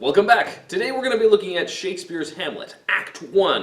Welcome back! Today we're going to be looking at Shakespeare's Hamlet, Act 1.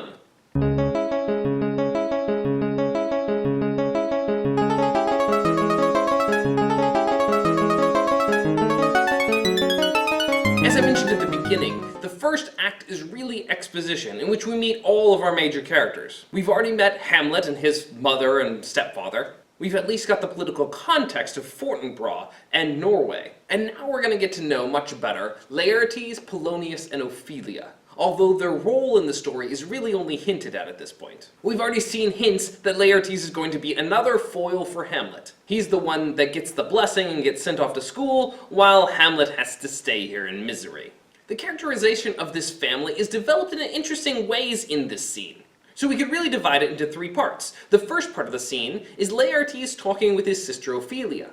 As I mentioned at the beginning, the first act is really exposition, in which we meet all of our major characters. We've already met Hamlet and his mother and stepfather. We've at least got the political context of Fortinbras and Norway. And now we're going to get to know much better Laertes, Polonius, and Ophelia, although their role in the story is really only hinted at this point. We've already seen hints that Laertes is going to be another foil for Hamlet. He's the one that gets the blessing and gets sent off to school, while Hamlet has to stay here in misery. The characterization of this family is developed in interesting ways in this scene. So we could really divide it into three parts. The first part of the scene is Laertes talking with his sister Ophelia.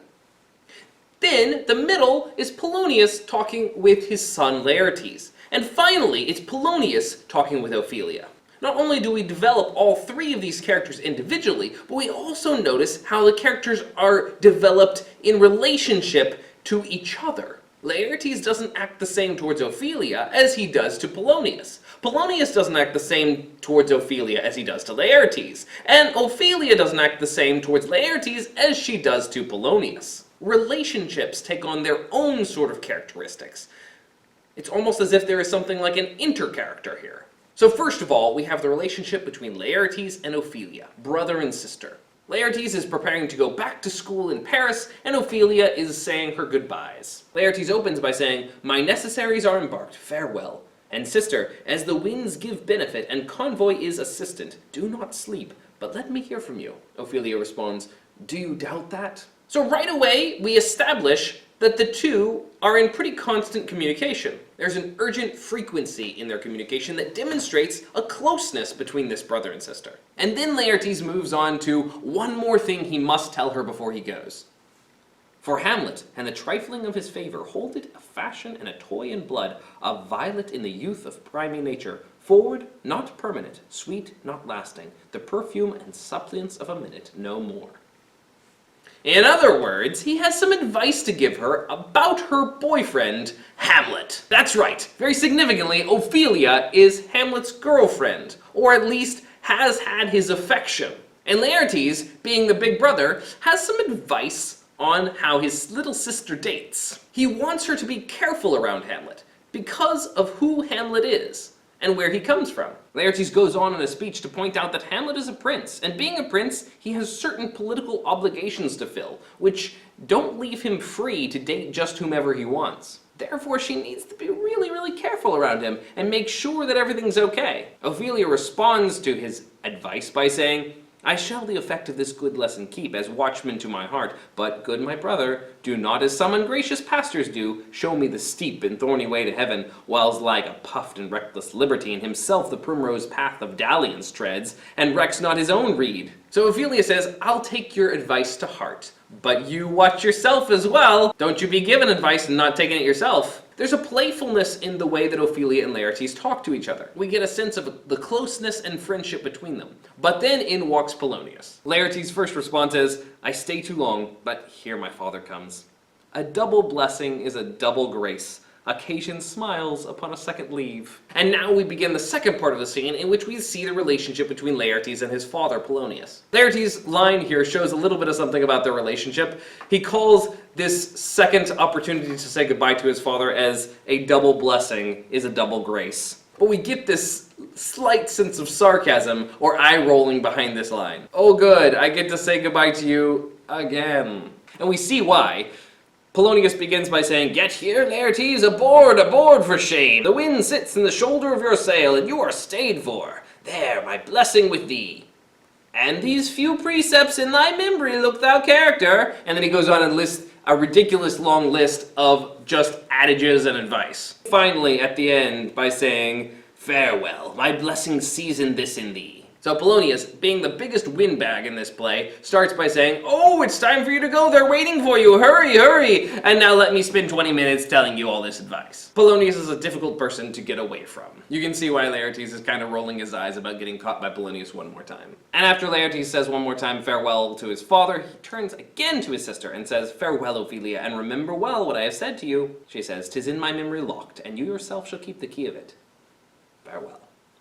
Then, the middle is Polonius talking with his son Laertes. And finally, it's Polonius talking with Ophelia. Not only do we develop all three of these characters individually, but we also notice how the characters are developed in relationship to each other. Laertes doesn't act the same towards Ophelia as he does to Polonius. Polonius doesn't act the same towards Ophelia as he does to Laertes. And Ophelia doesn't act the same towards Laertes as she does to Polonius. Relationships take on their own sort of characteristics. It's almost as if there is something like an inter-character here. So first of all, we have the relationship between Laertes and Ophelia, brother and sister. Laertes is preparing to go back to school in Paris, and Ophelia is saying her goodbyes. Laertes opens by saying, "My necessaries are embarked, farewell. And sister, as the winds give benefit and convoy is assistant, do not sleep, but let me hear from you." Ophelia responds, "Do you doubt that?" So right away, we establish that the two are in pretty constant communication. There's an urgent frequency in their communication that demonstrates a closeness between this brother and sister. And then Laertes moves on to one more thing he must tell her before he goes. "For Hamlet, and the trifling of his favour, hold it a fashion and a toy in blood, a violet in the youth of primy nature, forward, not permanent, sweet, not lasting, the perfume and suppliance of a minute, no more." In other words, he has some advice to give her about her boyfriend, Hamlet. That's right, very significantly, Ophelia is Hamlet's girlfriend, or at least has had his affection. And Laertes, being the big brother, has some advice on how his little sister dates. He wants her to be careful around Hamlet, because of who Hamlet is and where he comes from. Laertes goes on in a speech to point out that Hamlet is a prince, and being a prince, he has certain political obligations to fill, which don't leave him free to date just whomever he wants. Therefore, she needs to be really careful around him and make sure that everything's okay. Ophelia responds to his advice by saying, "I shall the effect of this good lesson keep, as watchman to my heart, but, good my brother, do not as some ungracious pastors do, show me the steep and thorny way to heaven, whiles like a puffed and reckless libertine himself the primrose path of dalliance treads, and recks not his own reed." So Ophelia says, "I'll take your advice to heart, but you watch yourself as well. Don't you be giving advice and not taking it yourself." There's a playfulness in the way that Ophelia and Laertes talk to each other. We get a sense of the closeness and friendship between them. But then in walks Polonius. Laertes' first response is, "I stay too long, but here my father comes." A double blessing is a double grace. Occasion smiles upon a second leave. And now we begin the second part of the scene in which we see the relationship between Laertes and his father, Polonius. Laertes' line here shows a little bit of something about their relationship. He calls this second opportunity to say goodbye to his father as a double blessing is a double grace. But we get this slight sense of sarcasm or eye-rolling behind this line. "Oh good, I get to say goodbye to you again." And we see why. Polonius begins by saying, "Get here, Laertes, aboard, aboard for shame! The wind sits in the shoulder of your sail, and you are stayed for. There, my blessing with thee. And these few precepts in thy memory look thou character." And then he goes on and lists a ridiculous long list of just adages and advice. Finally, at the end, by saying, "Farewell, my blessing season this in thee." So Polonius, being the biggest windbag in this play, starts by saying, "Oh, it's time for you to go, they're waiting for you, hurry, hurry, and now let me spend 20 minutes telling you all this advice." Polonius is a difficult person to get away from. You can see why Laertes is kind of rolling his eyes about getting caught by Polonius one more time. And after Laertes says one more time farewell to his father, he turns again to his sister and says, "Farewell, Ophelia, and remember well what I have said to you." She says, "'Tis in my memory locked, and you yourself shall keep the key of it. Farewell."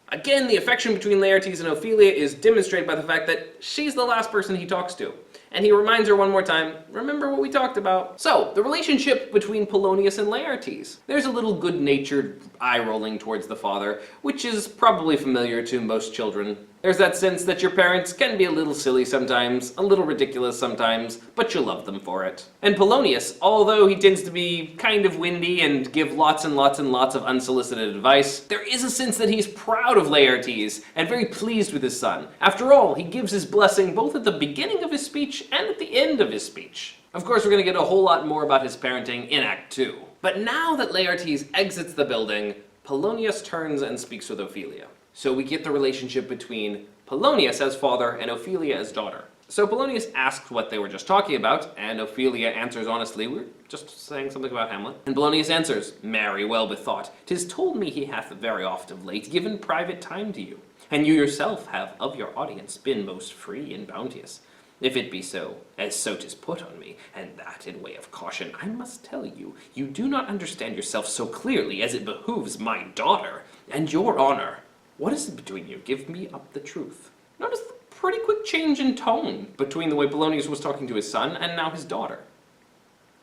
Again, the affection between Laertes and Ophelia is demonstrated by the fact that she's the last person he talks to. And he reminds her one more time, remember what we talked about. So, the relationship between Polonius and Laertes. There's a little good-natured eye-rolling towards the father, which is probably familiar to most children. There's that sense that your parents can be a little silly sometimes, a little ridiculous sometimes, but you love them for it. And Polonius, although he tends to be kind of windy and give lots and lots and lots of unsolicited advice, there is a sense that he's proud of Laertes and very pleased with his son. After all, he gives his blessing both at the beginning of his speech and at the end of his speech. Of course, we're going to get a whole lot more about his parenting in Act 2. But now that Laertes exits the building, Polonius turns and speaks with Ophelia. So we get the relationship between Polonius as father and Ophelia as daughter. So Polonius asks what they were just talking about, and Ophelia answers honestly, "We're just saying something about Hamlet." And Polonius answers, "Marry, well bethought, 'tis told me he hath very oft of late given private time to you, and you yourself have of your audience been most free and bounteous. If it be so, as so 'tis put on me, and that in way of caution, I must tell you, you do not understand yourself so clearly as it behooves my daughter and your honor. What is it between you? Give me up the truth." Notice the pretty quick change in tone between the way Polonius was talking to his son and now his daughter.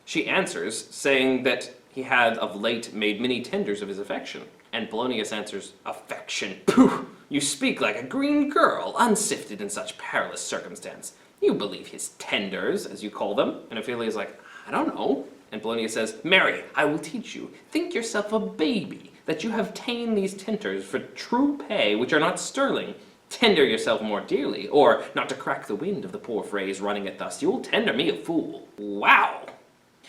She answers, saying that he had of late made many tenders of his affection. And Polonius answers, "Affection? Pooh! You speak like a green girl, unsifted in such perilous circumstance. You believe his tenders, as you call them." And Ophelia's like, "I don't know." And Polonius says, "Marry, I will teach you. Think yourself a baby, that you have ta'en these tenders for true pay, which are not sterling. Tender yourself more dearly, or, not to crack the wind of the poor phrase running it thus, you'll tender me a fool." Wow!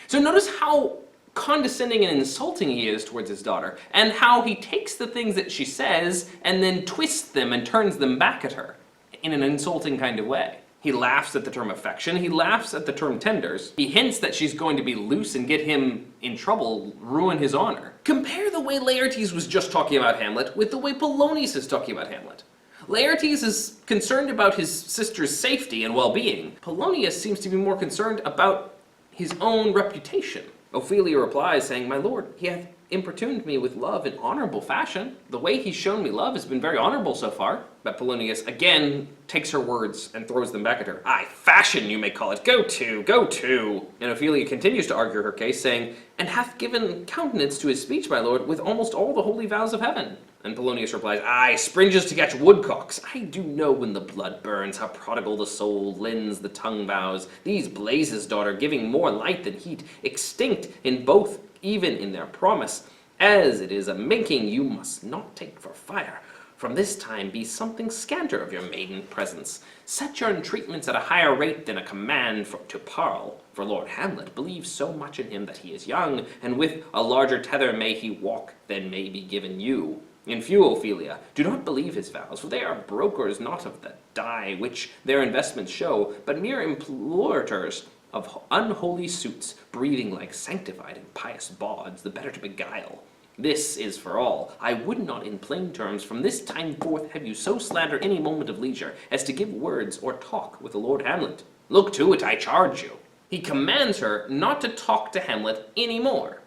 So notice how condescending and insulting he is towards his daughter, and how he takes the things that she says and then twists them and turns them back at her in an insulting kind of way. He laughs at the term affection, he laughs at the term tenders, he hints that she's going to be loose and get him in trouble, ruin his honor. Compare the way Laertes was just talking about Hamlet with the way Polonius is talking about Hamlet. Laertes is concerned about his sister's safety and well-being. Polonius seems to be more concerned about his own reputation. Ophelia replies, saying, "My lord, he hath importuned me with love in honorable fashion. The way he's shown me love has been very honorable so far." But Polonius again takes her words and throws them back at her. "Aye, fashion you may call it. Go to, go to." And Ophelia continues to argue her case, saying, "And hath given countenance to his speech, my lord, with almost all the holy vows of heaven." And Polonius replies, "Aye, springes to catch woodcocks. I do know when the blood burns, how prodigal the soul lends the tongue vows. These blazes, daughter, giving more light than heat, extinct in both, even in their promise. As it is a making, you must not take for fire. From this time be something scanter of your maiden presence. Set your entreatments at a higher rate than a command to parle. For Lord Hamlet believes so much in him that he is young, and with a larger tether may he walk than may be given you. In few, Ophelia, do not believe his vows, for they are brokers not of the die which their investments show, but mere implorators of unholy suits, breathing like sanctified and pious bawds, the better to beguile. This is for all. I would not in plain terms from this time forth have you so slander any moment of leisure as to give words or talk with the Lord Hamlet. Look to it, I charge you." He commands her not to talk to Hamlet any more.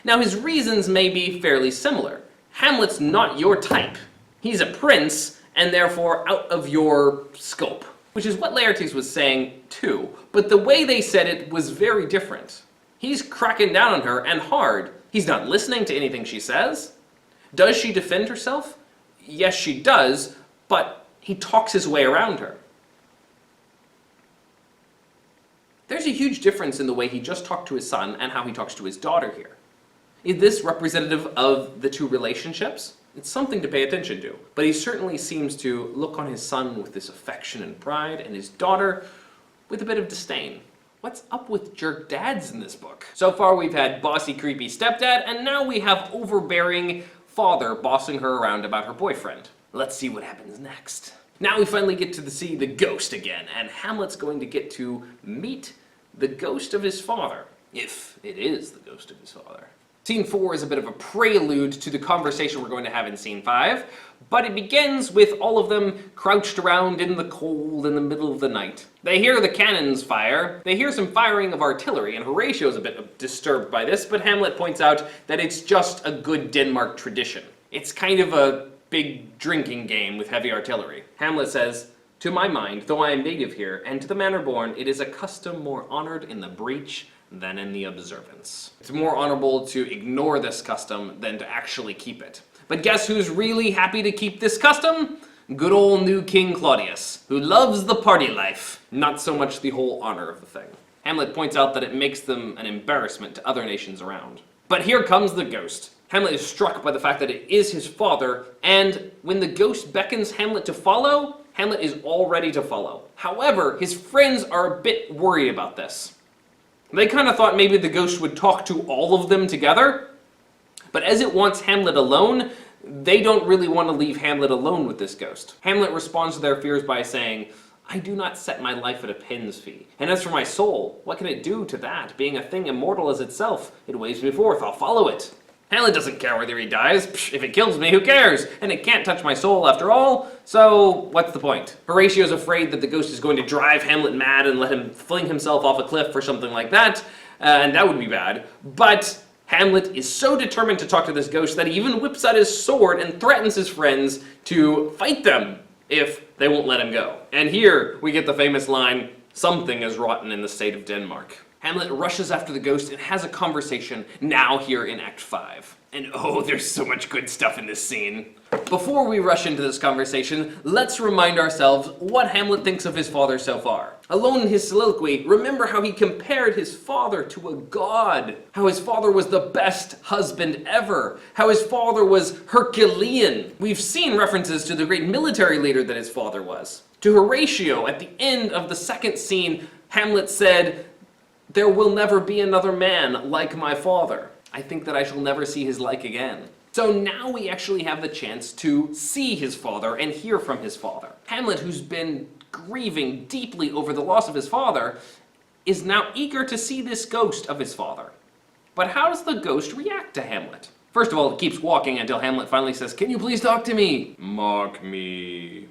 Now his reasons may be fairly similar. Hamlet's not your type. He's a prince, and therefore out of your scope. Which is what Laertes was saying too, but the way they said it was very different. He's cracking down on her, and hard. He's not listening to anything she says. Does she defend herself? Yes, she does, but he talks his way around her. There's a huge difference in the way he just talked to his son and how he talks to his daughter here. Is this representative of the two relationships? It's something to pay attention to, but he certainly seems to look on his son with this affection and pride, and his daughter with a bit of disdain. What's up with jerk dads in this book? So far we've had bossy, creepy stepdad, and now we have overbearing father bossing her around about her boyfriend. Let's see what happens next. Now we finally get to see the ghost again, and Hamlet's going to get to meet the ghost of his father, if it is the ghost of his father. Scene 4 is a bit of a prelude to the conversation we're going to have in Scene 5, but it begins with all of them crouched around in the cold in the middle of the night. They hear the cannons fire, they hear some firing of artillery, and Horatio's a bit disturbed by this, but Hamlet points out that it's just a good Denmark tradition. It's kind of a big drinking game with heavy artillery. Hamlet says, "To my mind, though I am native here, and to the manner born, it is a custom more honored in the breach than in the observance." It's more honorable to ignore this custom than to actually keep it. But guess who's really happy to keep this custom? Good old new King Claudius, who loves the party life, not so much the whole honor of the thing. Hamlet points out that it makes them an embarrassment to other nations around. But here comes the ghost. Hamlet is struck by the fact that it is his father, and when the ghost beckons Hamlet to follow, Hamlet is all ready to follow. However, his friends are a bit worried about this. They kind of thought maybe the ghost would talk to all of them together, but as it wants Hamlet alone, they don't really want to leave Hamlet alone with this ghost. Hamlet responds to their fears by saying, "I do not set my life at a pin's fee. And as for my soul, what can it do to that? Being a thing immortal as itself, it waves me forth, I'll follow it." Hamlet doesn't care whether he dies. Psh, if it kills me, who cares? And it can't touch my soul after all, so what's the point? Horatio's afraid that the ghost is going to drive Hamlet mad and let him fling himself off a cliff or something like that, and that would be bad. But Hamlet is so determined to talk to this ghost that he even whips out his sword and threatens his friends to fight them if they won't let him go. And here we get the famous line, "Something is rotten in the state of Denmark." Hamlet rushes after the ghost and has a conversation now here in Act 5. And oh, there's so much good stuff in this scene. Before we rush into this conversation, let's remind ourselves what Hamlet thinks of his father so far. Alone in his soliloquy, remember how he compared his father to a god. How his father was the best husband ever. How his father was Herculean. We've seen references to the great military leader that his father was. To Horatio, at the end of the second scene, Hamlet said, "There will never be another man like my father. I think that I shall never see his like again." So now we actually have the chance to see his father and hear from his father. Hamlet, who's been grieving deeply over the loss of his father, is now eager to see this ghost of his father. But how does the ghost react to Hamlet? First of all, it keeps walking until Hamlet finally says, "Can you please talk to me?" "Mark me.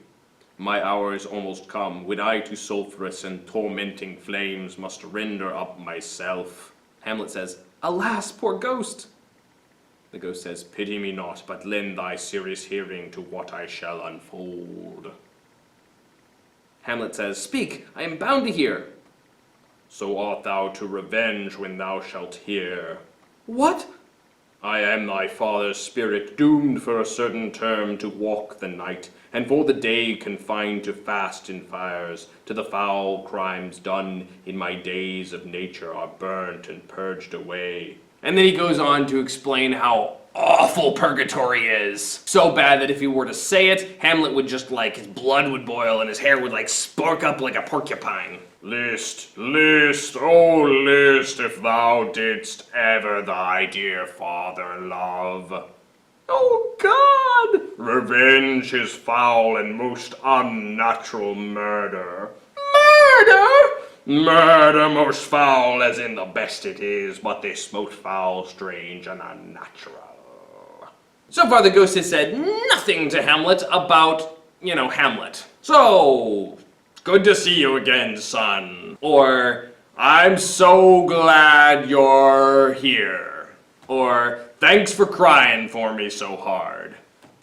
My hour is almost come, when I to sulphurous and tormenting flames must render up myself." Hamlet says, "Alas, poor ghost!" The ghost says, "Pity me not, but lend thy serious hearing to what I shall unfold." Hamlet says, "Speak, I am bound to hear." "So art thou to revenge when thou shalt hear." "What?" "I am thy father's spirit, doomed for a certain term to walk the night, and for the day confined to fast in fires, to the foul crimes done in my days of nature are burnt and purged away." And then he goes on to explain how awful purgatory is. So bad that if he were to say it, Hamlet would just his blood would boil and his hair would spark up like a porcupine. "List, list, oh list, if thou didst ever thy dear father love." "Oh God!" "Revenge his foul and most unnatural murder." "Murder?" "Murder most foul, as in the best it is, but this most foul, strange, and unnatural." So far the ghost has said nothing to Hamlet about, Hamlet. "So, good to see you again, son." Or, "I'm so glad you're here." Or, "Thanks for crying for me so hard."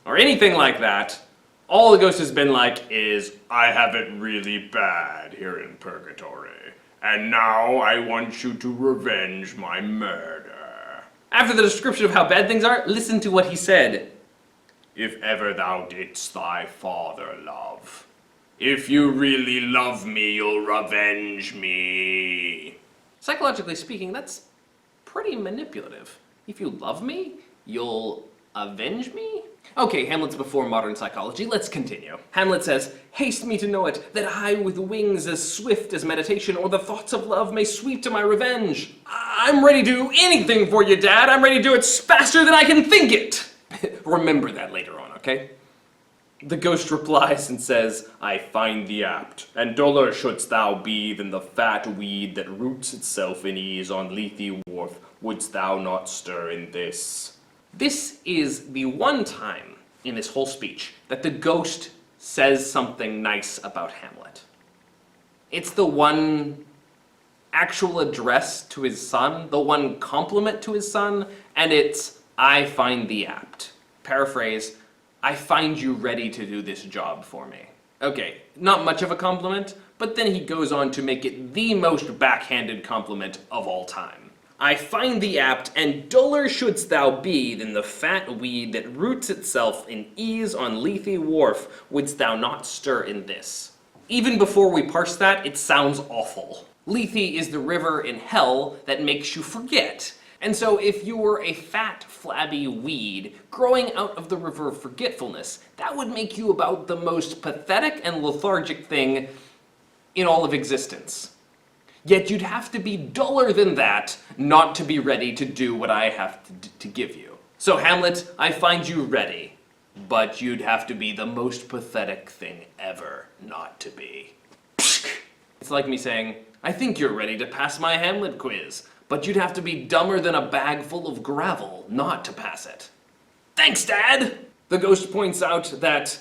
Or anything like that. All the ghost has been is, "I have it really bad here in purgatory, and now I want you to revenge my murder." After the description of how bad things are, listen to what he said. "If ever thou didst thy father love. If you really love me, you'll revenge me." Psychologically speaking, that's pretty manipulative. If you love me, you'll avenge me? Okay, Hamlet's before modern psychology, let's continue. Hamlet says, "Haste me to know it, that I with wings as swift as meditation or the thoughts of love may sweep to my revenge. I'm ready to do anything for you, Dad. I'm ready to do it faster than I can think it." Remember that later on, okay? The ghost replies and says, I find thee apt, and duller shouldst thou be than the fat weed that roots itself in ease on Lethe wharf, wouldst thou not stir in this. This is the one time in this whole speech that the ghost says something nice about Hamlet. It's the one actual address to his son, the one compliment to his son, and it's, I find thee apt. Paraphrase, I find you ready to do this job for me. Okay, not much of a compliment, but then he goes on to make it the most backhanded compliment of all time. I find thee apt, and duller shouldst thou be than the fat weed that roots itself in ease on Lethe wharf, wouldst thou not stir in this. Even before we parse that, it sounds awful. Lethe is the river in hell that makes you forget. And so if you were a fat, flabby weed growing out of the river of forgetfulness, that would make you about the most pathetic and lethargic thing in all of existence. Yet you'd have to be duller than that not to be ready to do what I have to give you. So Hamlet, I find you ready, but you'd have to be the most pathetic thing ever not to be. It's like me saying, I think you're ready to pass my Hamlet quiz, but you'd have to be dumber than a bag full of gravel not to pass it. Thanks, Dad! The ghost points out that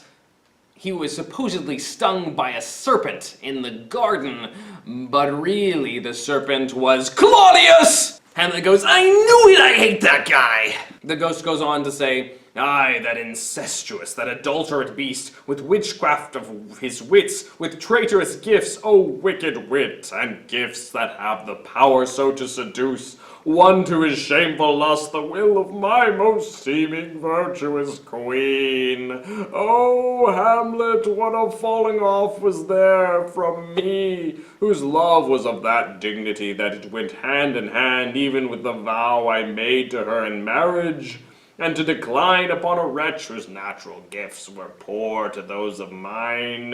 he was supposedly stung by a serpent in the garden, but really the serpent was Claudius! Hamlet goes, I knew it, I hate that guy! The ghost goes on to say, Aye, that incestuous, that adulterate beast, with witchcraft of his wits, with traitorous gifts, O wicked wit, and gifts that have the power so to seduce, one to his shameful lust, the will of my most seeming virtuous queen. O Hamlet, what a falling off was there from me, whose love was of that dignity that it went hand in hand even with the vow I made to her in marriage, and to decline upon a wretch whose natural gifts were poor to those of mine.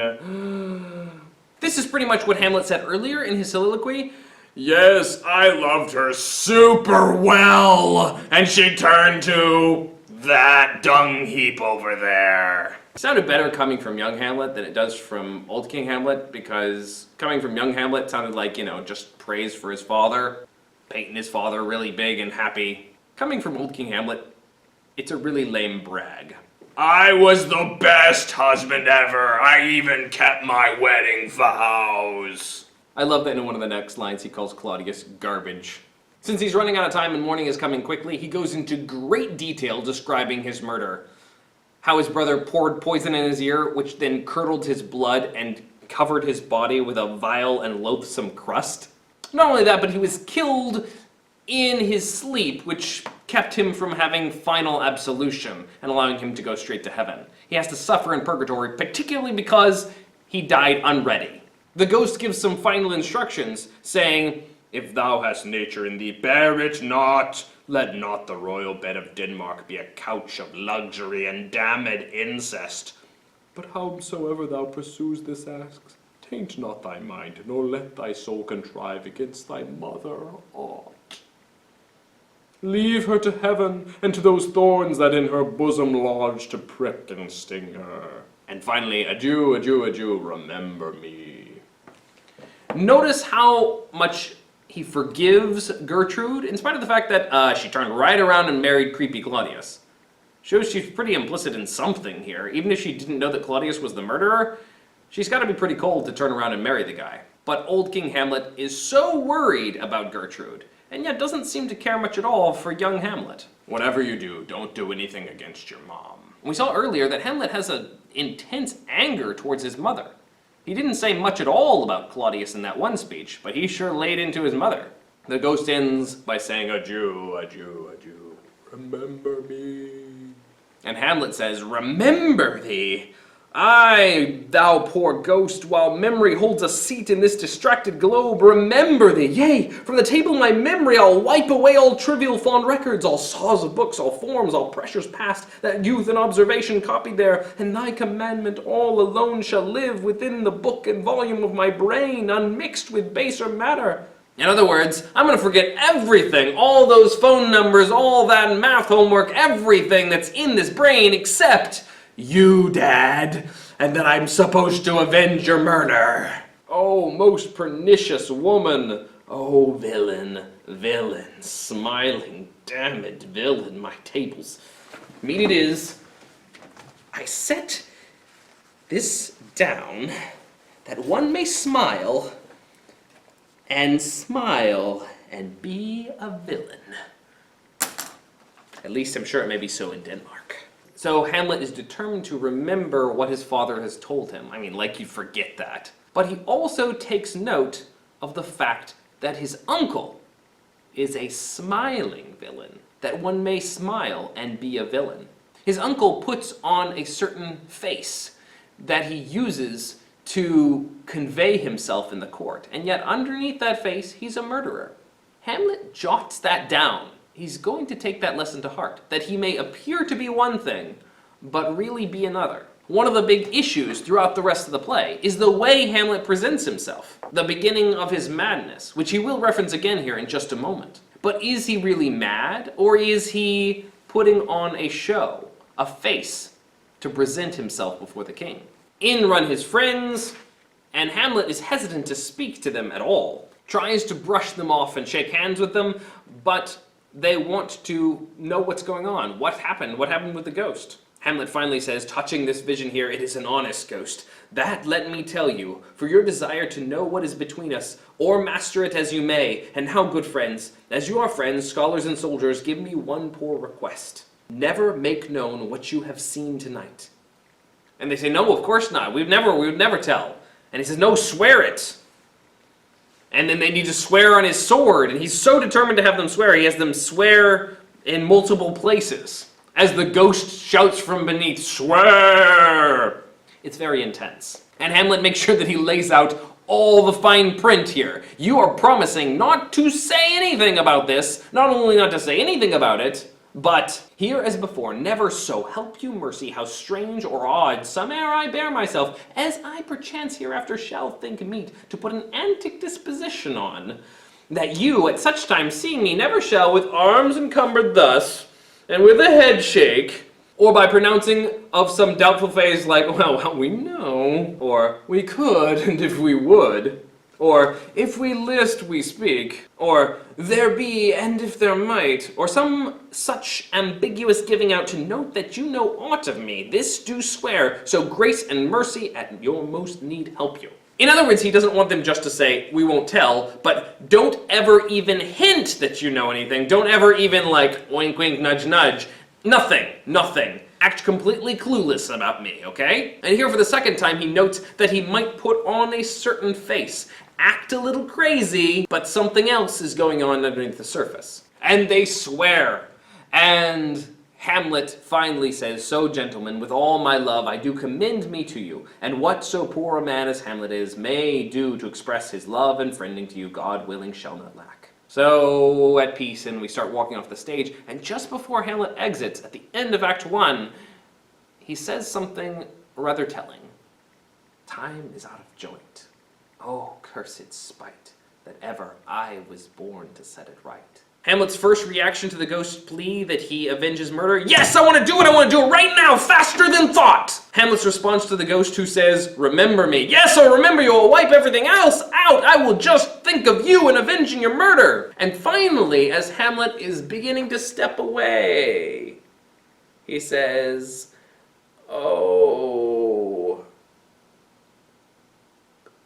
This is pretty much what Hamlet said earlier in his soliloquy. Yes, I loved her super well, and she turned to that dung heap over there. It sounded better coming from young Hamlet than it does from old King Hamlet, because coming from young Hamlet sounded like, just praise for his father, painting his father really big and happy. Coming from old King Hamlet, it's a really lame brag. I was the best husband ever. I even kept my wedding vows. I love that in one of the next lines he calls Claudius garbage. Since he's running out of time and morning is coming quickly, he goes into great detail describing his murder. How his brother poured poison in his ear, which then curdled his blood and covered his body with a vile and loathsome crust. Not only that, but he was killed in his sleep, which kept him from having final absolution and allowing him to go straight to heaven. He has to suffer in purgatory, particularly because he died unready. The ghost gives some final instructions, saying, If thou hast nature in thee, bear it not. Let not the royal bed of Denmark be a couch of luxury and damned incest. But howsoever thou pursues this asks, taint not thy mind, nor let thy soul contrive against thy mother aught. Leave her to heaven, and to those thorns that in her bosom lodge to prick and sting her. And finally, adieu, adieu, adieu, remember me. Notice how much he forgives Gertrude, in spite of the fact that she turned right around and married creepy Claudius. Shows she's pretty implicit in something here. Even if she didn't know that Claudius was the murderer, she's got to be pretty cold to turn around and marry the guy. But old King Hamlet is so worried about Gertrude, and yet doesn't seem to care much at all for young Hamlet. Whatever you do, don't do anything against your mom. We saw earlier that Hamlet has an intense anger towards his mother. He didn't say much at all about Claudius in that one speech, but he sure laid into his mother. The ghost ends by saying, adieu, adieu, adieu, remember me. And Hamlet says, remember thee? Aye, thou poor ghost, while memory holds a seat in this distracted globe, remember thee. Yea, from the table of my memory I'll wipe away all trivial fond records, all saws of books, all forms, all pressures past, that youth and observation copied there, and thy commandment all alone shall live within the book and volume of my brain, unmixed with baser matter. In other words, I'm going to forget everything, all those phone numbers, all that math homework, everything that's in this brain, except You, Dad, and that I'm supposed to avenge your murder. Oh, most pernicious woman. Oh, villain, villain, smiling, damn it, villain, my tables. Meat it is. I set this down that one may smile and be a villain. At least I'm sure it may be so in Denmark. So Hamlet is determined to remember what his father has told him. I mean, like you forget that. But he also takes note of the fact that his uncle is a smiling villain, that one may smile and be a villain. His uncle puts on a certain face that he uses to convey himself in the court, and yet underneath that face, he's a murderer. Hamlet jots that down. He's going to take that lesson to heart, that he may appear to be one thing, but really be another. One of the big issues throughout the rest of the play is the way Hamlet presents himself, the beginning of his madness, which he will reference again here in just a moment. But is he really mad, or is he putting on a show, a face, to present himself before the king? In run his friends, and Hamlet is hesitant to speak to them at all. Tries to brush them off and shake hands with them, but they want to know what's going on. What happened? What happened with the ghost? Hamlet finally says, touching this vision here, it is an honest ghost. That let me tell you, for your desire to know what is between us, or master it as you may, and how good friends, as you are friends, scholars and soldiers, give me one poor request. Never make known what you have seen tonight. And they say, no, of course not. We would never tell. And he says, no, swear it. And then they need to swear on his sword, and he's so determined to have them swear, he has them swear in multiple places. As the ghost shouts from beneath, swear! It's very intense. And Hamlet makes sure that he lays out all the fine print here. You are promising not to say anything about this, not only not to say anything about it, but here as before, never so help you mercy, how strange or odd some'er I bear myself, as I perchance hereafter shall think meet to put an antic disposition on, that you at such time seeing me never shall with arms encumbered thus, and with a head shake, or by pronouncing of some doubtful phrase like, well, we know, or we could, and if we would, or if we list we speak, or there be, and if there might, or some such ambiguous giving out to note that you know aught of me, this do swear, so grace and mercy at your most need help you. In other words, he doesn't want them just to say, we won't tell, but don't ever even hint that you know anything. Don't ever even like, wink, wink, nudge, nudge. Nothing. Act completely clueless about me, okay? And here for the second time, he notes that he might put on a certain face. Act a little crazy, but something else is going on underneath the surface. And they swear. And Hamlet finally says, so gentlemen, with all my love I do commend me to you, and what so poor a man as Hamlet is may do to express his love and friending to you, God willing shall not lack. So at peace, and we start walking off the stage, and just before Hamlet exits, at the end of Act 1, he says something rather telling. Time is out of joint. Oh, cursed spite, that ever I was born to set it right. Hamlet's first reaction to the ghost's plea that he avenge his murder, yes, I want to do it right now, faster than thought! Hamlet's response to the ghost who says, remember me, yes, I'll remember you, I'll wipe everything else out, I will just think of you and avenging your murder! And finally, as Hamlet is beginning to step away, he says, oh,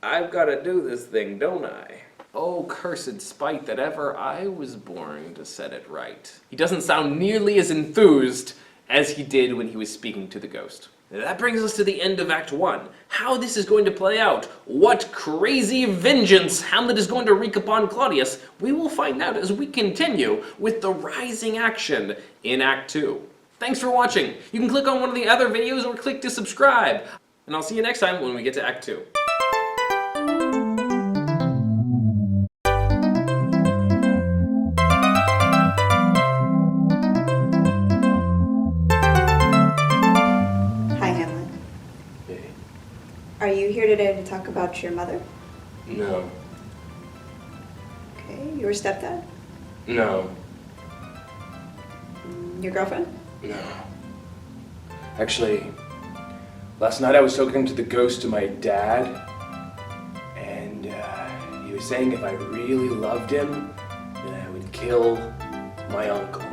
I've got to do this thing, don't I? Oh, cursed spite that ever I was born to set it right. He doesn't sound nearly as enthused as he did when he was speaking to the ghost. That brings us to the end of Act 1. How this is going to play out, what crazy vengeance Hamlet is going to wreak upon Claudius, we will find out as we continue with the rising action in Act 2. Thanks for watching. You can click on one of the other videos or click to subscribe. And I'll see you next time when we get to Act 2. Are you here today to talk about your mother? No. Okay, your stepdad? No. Your girlfriend? No. Actually, Last night I was talking to the ghost of my dad, and he was saying if I really loved him, then I would kill my uncle.